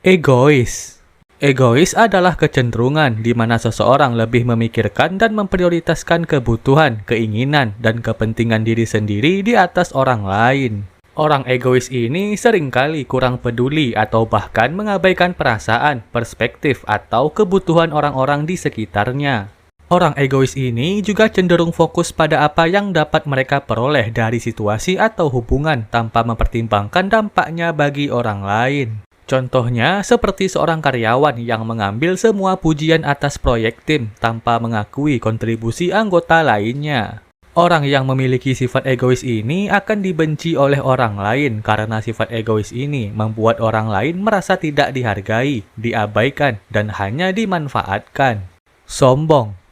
Egois. Egois adalah kecenderungan di mana seseorang lebih memikirkan dan memprioritaskan kebutuhan, keinginan, dan kepentingan diri sendiri di atas orang lain. Orang egois ini seringkali kurang peduli atau bahkan mengabaikan perasaan, perspektif, atau kebutuhan orang-orang di sekitarnya. Orang egois ini juga cenderung fokus pada apa yang dapat mereka peroleh dari situasi atau hubungan tanpa mempertimbangkan dampaknya bagi orang lain. Contohnya, seperti seorang karyawan yang mengambil semua pujian atas proyek tim tanpa mengakui kontribusi anggota lainnya. Orang yang memiliki sifat egois ini akan dibenci oleh orang lain karena sifat egois ini membuat orang lain merasa tidak dihargai, diabaikan, dan hanya dimanfaatkan. Sombong.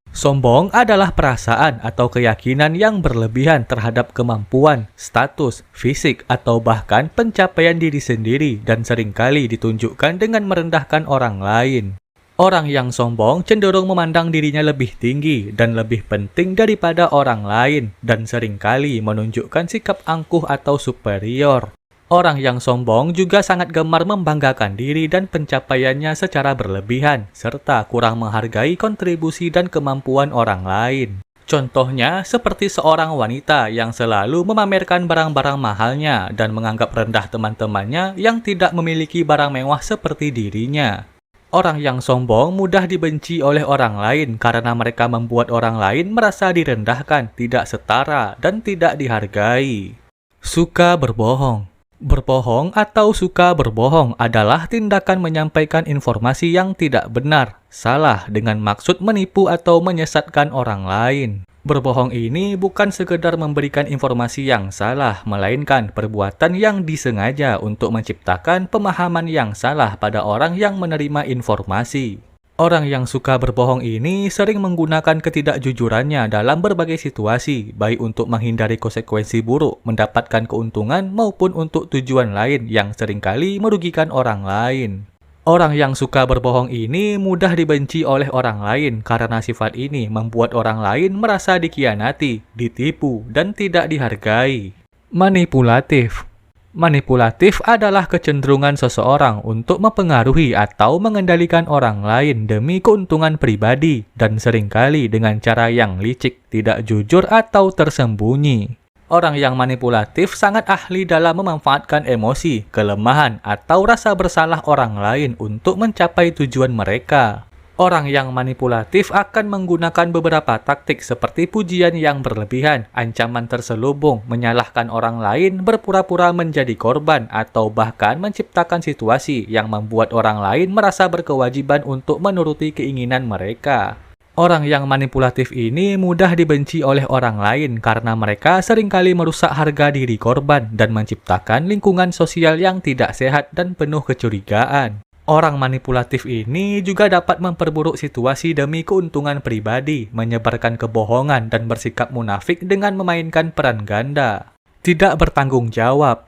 Sombong adalah perasaan atau keyakinan yang berlebihan terhadap kemampuan, status, fisik, atau bahkan pencapaian diri sendiri dan seringkali ditunjukkan dengan merendahkan orang lain. Orang yang sombong cenderung memandang dirinya lebih tinggi dan lebih penting daripada orang lain dan seringkali menunjukkan sikap angkuh atau superior. Orang yang sombong juga sangat gemar membanggakan diri dan pencapaiannya secara berlebihan, serta kurang menghargai kontribusi dan kemampuan orang lain. Contohnya, seperti seorang wanita yang selalu memamerkan barang-barang mahalnya dan menganggap rendah teman-temannya yang tidak memiliki barang mewah seperti dirinya. Orang yang sombong mudah dibenci oleh orang lain karena mereka membuat orang lain merasa direndahkan, tidak setara, dan tidak dihargai. Suka berbohong. Berbohong atau suka berbohong adalah tindakan menyampaikan informasi yang tidak benar, salah dengan maksud menipu atau menyesatkan orang lain. Berbohong ini bukan sekedar memberikan informasi yang salah, melainkan perbuatan yang disengaja untuk menciptakan pemahaman yang salah pada orang yang menerima informasi. Orang yang suka berbohong ini sering menggunakan ketidakjujurannya dalam berbagai situasi, baik untuk menghindari konsekuensi buruk, mendapatkan keuntungan, maupun untuk tujuan lain yang seringkali merugikan orang lain. Orang yang suka berbohong ini mudah dibenci oleh orang lain karena sifat ini membuat orang lain merasa dikhianati, ditipu, dan tidak dihargai. Manipulatif. Manipulatif adalah kecenderungan seseorang untuk mempengaruhi atau mengendalikan orang lain demi keuntungan pribadi dan seringkali dengan cara yang licik, tidak jujur, atau tersembunyi. Orang yang manipulatif sangat ahli dalam memanfaatkan emosi, kelemahan, atau rasa bersalah orang lain untuk mencapai tujuan mereka. Orang yang manipulatif akan menggunakan beberapa taktik seperti pujian yang berlebihan, ancaman terselubung, menyalahkan orang lain, berpura-pura menjadi korban, atau bahkan menciptakan situasi yang membuat orang lain merasa berkewajiban untuk menuruti keinginan mereka. Orang yang manipulatif ini mudah dibenci oleh orang lain karena mereka seringkali merusak harga diri korban dan menciptakan lingkungan sosial yang tidak sehat dan penuh kecurigaan. Orang manipulatif ini juga dapat memperburuk situasi demi keuntungan pribadi, menyebarkan kebohongan, dan bersikap munafik dengan memainkan peran ganda. Tidak bertanggung jawab.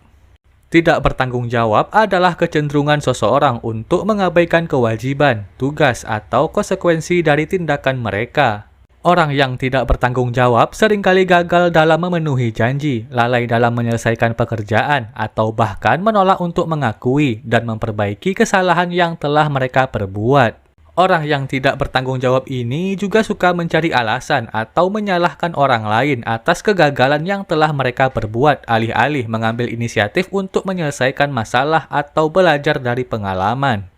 Tidak bertanggung jawab adalah kecenderungan seseorang untuk mengabaikan kewajiban, tugas, atau konsekuensi dari tindakan mereka. Orang yang tidak bertanggung jawab seringkali gagal dalam memenuhi janji, lalai dalam menyelesaikan pekerjaan, atau bahkan menolak untuk mengakui dan memperbaiki kesalahan yang telah mereka perbuat. Orang yang tidak bertanggung jawab ini juga suka mencari alasan atau menyalahkan orang lain atas kegagalan yang telah mereka perbuat, alih-alih mengambil inisiatif untuk menyelesaikan masalah atau belajar dari pengalaman.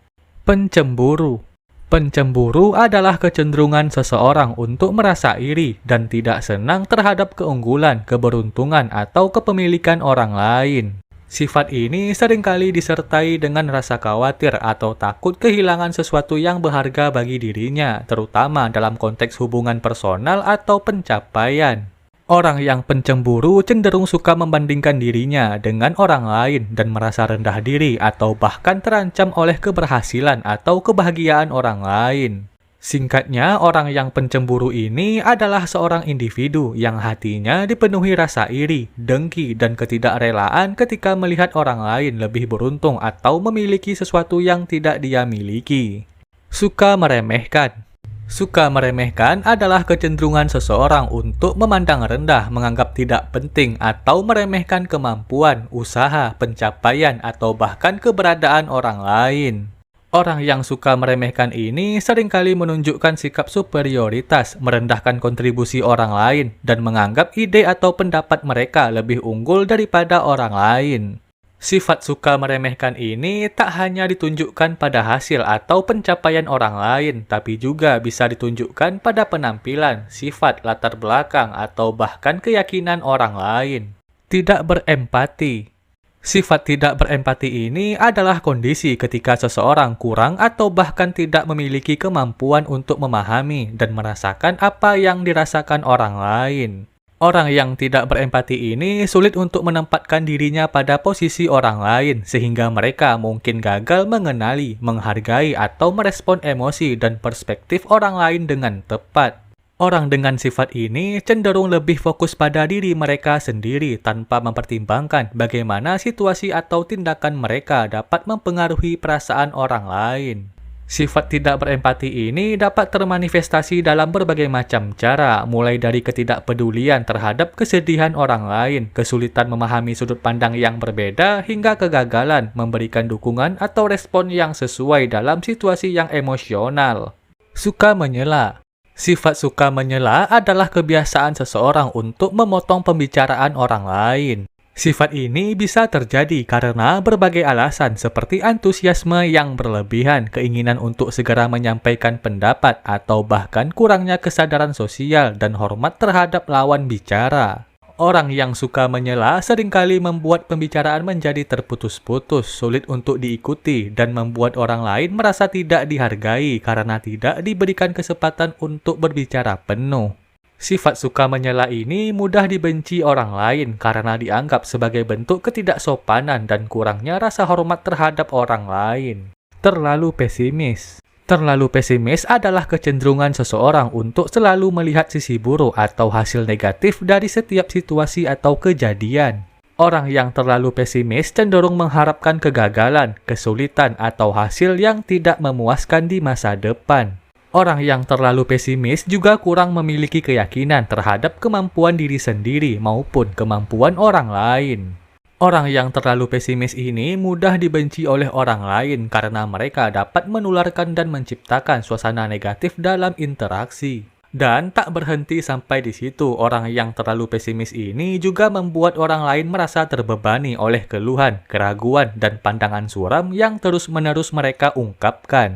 Pencemburu. Pencemburu adalah kecenderungan seseorang untuk merasa iri dan tidak senang terhadap keunggulan, keberuntungan, atau kepemilikan orang lain. Sifat ini seringkali disertai dengan rasa khawatir atau takut kehilangan sesuatu yang berharga bagi dirinya, terutama dalam konteks hubungan personal atau pencapaian. Orang yang pencemburu cenderung suka membandingkan dirinya dengan orang lain dan merasa rendah diri atau bahkan terancam oleh keberhasilan atau kebahagiaan orang lain. Singkatnya, orang yang pencemburu ini adalah seorang individu yang hatinya dipenuhi rasa iri, dengki, dan ketidakrelaan ketika melihat orang lain lebih beruntung atau memiliki sesuatu yang tidak dia miliki. Suka meremehkan. Suka meremehkan adalah kecenderungan seseorang untuk memandang rendah, menganggap tidak penting, atau meremehkan kemampuan, usaha, pencapaian, atau bahkan keberadaan orang lain. Orang yang suka meremehkan ini seringkali menunjukkan sikap superioritas, merendahkan kontribusi orang lain, dan menganggap ide atau pendapat mereka lebih unggul daripada orang lain. Sifat suka meremehkan ini tak hanya ditunjukkan pada hasil atau pencapaian orang lain, tapi juga bisa ditunjukkan pada penampilan, sifat, latar belakang, atau bahkan keyakinan orang lain. Tidak berempati. Sifat tidak berempati ini adalah kondisi ketika seseorang kurang atau bahkan tidak memiliki kemampuan untuk memahami dan merasakan apa yang dirasakan orang lain. Orang yang tidak berempati ini sulit untuk menempatkan dirinya pada posisi orang lain, sehingga mereka mungkin gagal mengenali, menghargai, atau merespon emosi dan perspektif orang lain dengan tepat. Orang dengan sifat ini cenderung lebih fokus pada diri mereka sendiri tanpa mempertimbangkan bagaimana situasi atau tindakan mereka dapat mempengaruhi perasaan orang lain. Sifat tidak berempati ini dapat termanifestasi dalam berbagai macam cara, mulai dari ketidakpedulian terhadap kesedihan orang lain, kesulitan memahami sudut pandang yang berbeda, hingga kegagalan memberikan dukungan atau respon yang sesuai dalam situasi yang emosional. Suka menyela. Sifat suka menyela adalah kebiasaan seseorang untuk memotong pembicaraan orang lain. Sifat ini bisa terjadi karena berbagai alasan seperti antusiasme yang berlebihan, keinginan untuk segera menyampaikan pendapat, atau bahkan kurangnya kesadaran sosial dan hormat terhadap lawan bicara. Orang yang suka menyela seringkali membuat pembicaraan menjadi terputus-putus, sulit untuk diikuti, dan membuat orang lain merasa tidak dihargai karena tidak diberikan kesempatan untuk berbicara penuh. Sifat suka menyela ini mudah dibenci orang lain karena dianggap sebagai bentuk ketidaksopanan dan kurangnya rasa hormat terhadap orang lain. Terlalu pesimis. Terlalu pesimis adalah kecenderungan seseorang untuk selalu melihat sisi buruk atau hasil negatif dari setiap situasi atau kejadian. Orang yang terlalu pesimis cenderung mengharapkan kegagalan, kesulitan, atau hasil yang tidak memuaskan di masa depan. Orang yang terlalu pesimis juga kurang memiliki keyakinan terhadap kemampuan diri sendiri maupun kemampuan orang lain. Orang yang terlalu pesimis ini mudah dibenci oleh orang lain karena mereka dapat menularkan dan menciptakan suasana negatif dalam interaksi. Dan tak berhenti sampai di situ, orang yang terlalu pesimis ini juga membuat orang lain merasa terbebani oleh keluhan, keraguan, dan pandangan suram yang terus-menerus mereka ungkapkan.